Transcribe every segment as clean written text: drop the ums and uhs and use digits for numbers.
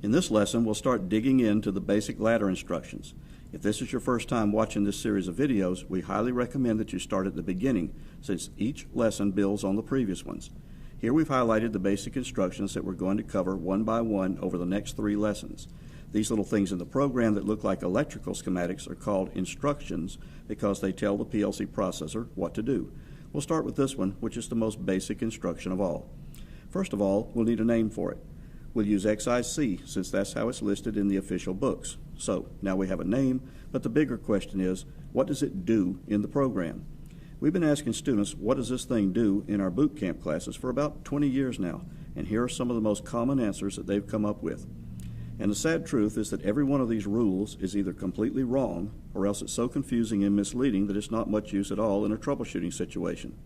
In this lesson, we'll start digging into the basic ladder instructions. If this is your first time watching this series of videos, we highly recommend that you start at the beginning, since each lesson builds on the previous ones. Here we've highlighted the basic instructions that we're going to cover one by one over the next 3 lessons. These little things in the program that look like electrical schematics are called instructions because they tell the PLC processor what to do. We'll start with this one, which is the most basic instruction of all. First of all, we'll need a name for it. We'll use XIC since that's how it's listed in the official books. So now we have a name, but the bigger question is, what does it do in the program? We've been asking students, what does this thing do in our boot camp classes for about 20 years now, and here are some of the most common answers that they've come up with. And the sad truth is that every one of these rules is either completely wrong or else it's so confusing and misleading that it's not much use at all in a troubleshooting situation.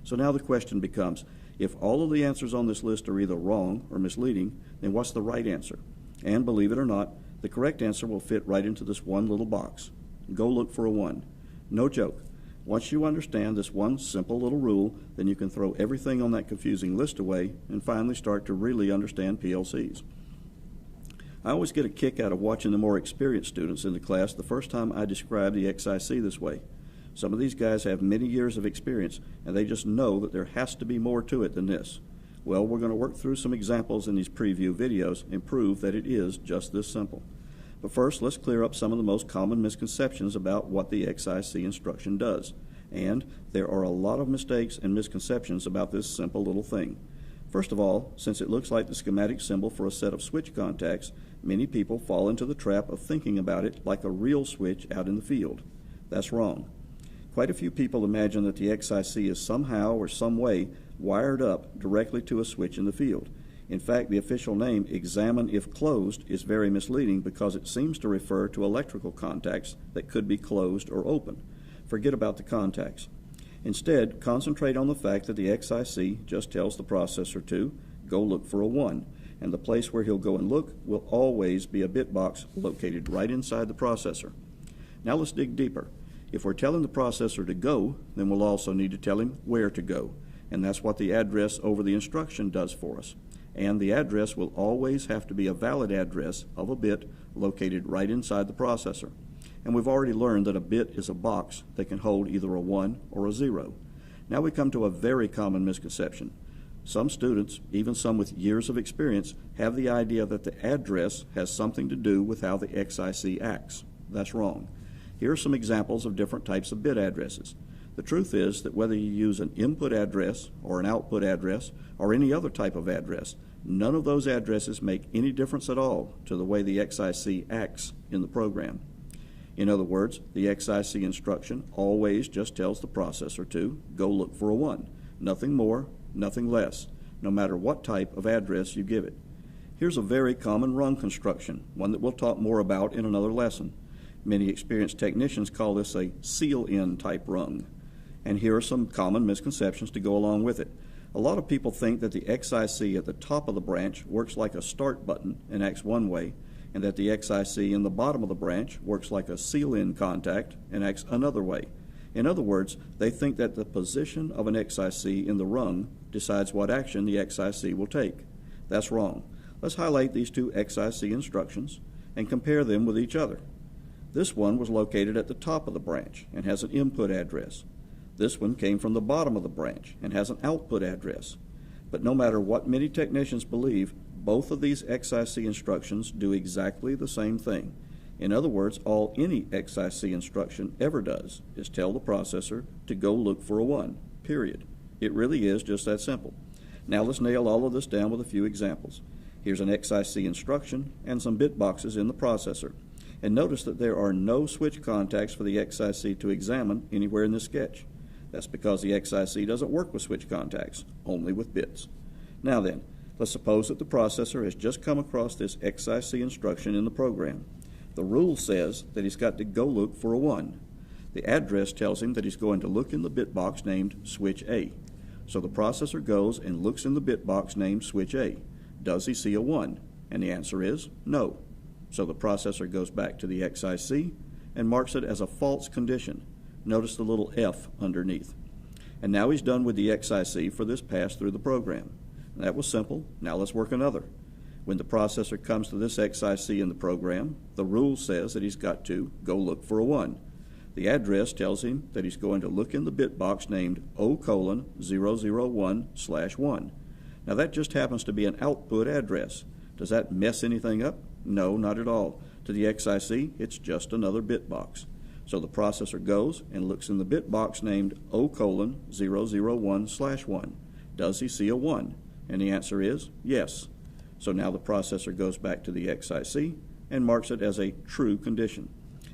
So now the question becomes, if all of the answers on this list are either wrong or misleading, then what's the right answer? And believe it or not, the correct answer will fit right into this one little box. Go look for a 1. No joke. Once you understand this one simple little rule, then you can throw everything on that confusing list away and finally start to really understand PLCs. I always get a kick out of watching the more experienced students in the class the first time I describe the XIC this way. Some of these guys have many years of experience, and they just know that there has to be more to it than this. Well, we're going to work through some examples in these preview videos and prove that it is just this simple. But first, let's clear up some of the most common misconceptions about what the XIC instruction does. And there are a lot of mistakes and misconceptions about this simple little thing. First of all, since it looks like the schematic symbol for a set of switch contacts, many people fall into the trap of thinking about it like a real switch out in the field. That's wrong. Quite a few people imagine that the XIC is somehow or some way wired up directly to a switch in the field. In fact, the official name, examine if closed, is very misleading because it seems to refer to electrical contacts that could be closed or open. Forget about the contacts. Instead, concentrate on the fact that the XIC just tells the processor to go look for a 1, and the place where he'll go and look will always be a bit box located right inside the processor. Now let's dig deeper. If we're telling the processor to go, then we'll also need to tell him where to go, and that's what the address over the instruction does for us. And the address will always have to be a valid address of a bit located right inside the processor. And we've already learned that a bit is a box that can hold either a 1 or a 0. Now we come to a very common misconception. Some students, even some with years of experience, have the idea that the address has something to do with how the XIC acts. That's wrong. Here are some examples of different types of bit addresses. The truth is that whether you use an input address or an output address or any other type of address, none of those addresses make any difference at all to the way the XIC acts in the program. In other words, the XIC instruction always just tells the processor to go look for a 1. Nothing more, nothing less, no matter what type of address you give it. Here's a very common rung construction, one that we'll talk more about in another lesson. Many experienced technicians call this a seal-in type rung. And here are some common misconceptions to go along with it. A lot of people think that the XIC at the top of the branch works like a start button and acts one way, and that the XIC in the bottom of the branch works like a seal-in contact and acts another way. In other words, they think that the position of an XIC in the rung decides what action the XIC will take. That's wrong. Let's highlight these 2 XIC instructions and compare them with each other. This one was located at the top of the branch and has an input address. This one came from the bottom of the branch and has an output address. But no matter what many technicians believe, both of these XIC instructions do exactly the same thing. In other words, all any XIC instruction ever does is tell the processor to go look for a 1, period. It really is just that simple. Now let's nail all of this down with a few examples. Here's an XIC instruction and some bit boxes in the processor. And notice that there are no switch contacts for the XIC to examine anywhere in this sketch. That's because the XIC doesn't work with switch contacts, only with bits. Now then, let's suppose that the processor has just come across this XIC instruction in the program. The rule says that he's got to go look for a 1. The address tells him that he's going to look in the bit box named switch A. So the processor goes and looks in the bit box named switch A. Does he see a 1? And the answer is no. So the processor goes back to the XIC and marks it as a false condition. Notice the little F underneath. And now he's done with the XIC for this pass through the program. That was simple. Now let's work another. When the processor comes to this XIC in the program, the rule says that he's got to go look for a 1. The address tells him that he's going to look in the bit box named O:001/1. Now that just happens to be an output address. Does that mess anything up? No, not at all. To the XIC, it's just another bit box. So the processor goes and looks in the bit box named O:001/1. Does he see a 1? And the answer is yes. So now the processor goes back to the XIC and marks it as a true condition.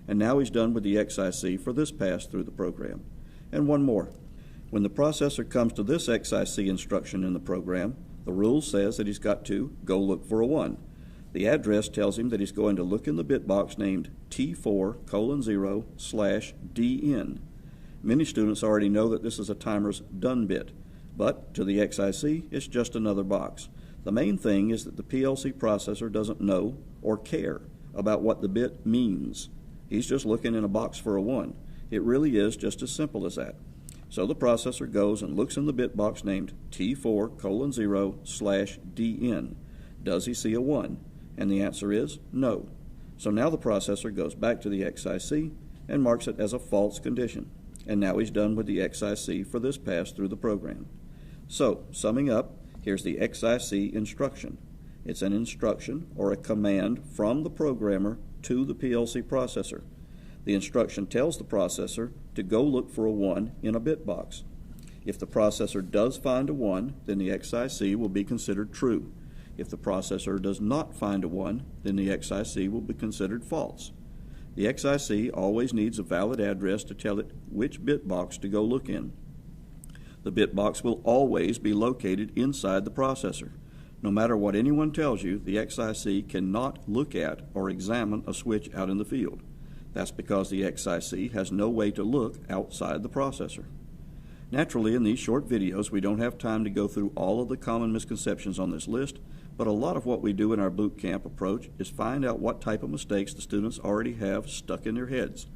And now he's done with the XIC for this pass through the program. And one more. When the processor comes to this XIC instruction in the program, the rule says that he's got to go look for a 1. The address tells him that he's going to look in the bit box named T4:0/DN. Many students already know that this is a timer's done bit, but to the XIC, it's just another box. The main thing is that the PLC processor doesn't know or care about what the bit means. He's just looking in a box for a 1. It really is just as simple as that. So the processor goes and looks in the bit box named T4:0/DN. Does he see a 1? And the answer is no. So now the processor goes back to the XIC and marks it as a false condition. And now he's done with the XIC for this pass through the program. So, summing up, here's the XIC instruction. It's an instruction or a command from the programmer to the PLC processor. The instruction tells the processor to go look for a 1 in a bit box. If the processor does find a 1, then the XIC will be considered true. If the processor does not find a 1, then the XIC will be considered false. The XIC always needs a valid address to tell it which bit box to go look in. The bit box will always be located inside the processor. No matter what anyone tells you, the XIC cannot look at or examine a switch out in the field. That's because the XIC has no way to look outside the processor. Naturally, in these short videos, we don't have time to go through all of the common misconceptions on this list, but a lot of what we do in our boot camp approach is find out what type of mistakes the students already have stuck in their heads.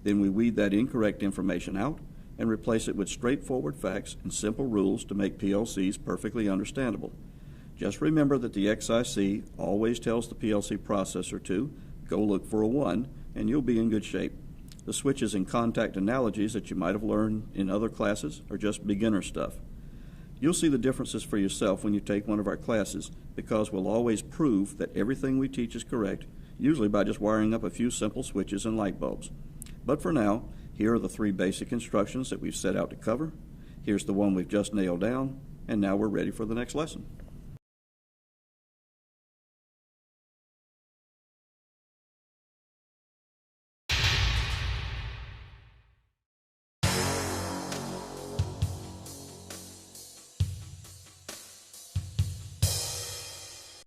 Then we weed that incorrect information out and replace it with straightforward facts and simple rules to make PLCs perfectly understandable. Just remember that the XIC always tells the PLC processor to go look for a 1, and you'll be in good shape. The switches and contact analogies that you might have learned in other classes are just beginner stuff. You'll see the differences for yourself when you take one of our classes, because we'll always prove that everything we teach is correct, usually by just wiring up a few simple switches and light bulbs. But for now, here are the 3 basic instructions that we've set out to cover. Here's the one we've just nailed down, and now we're ready for the next lesson.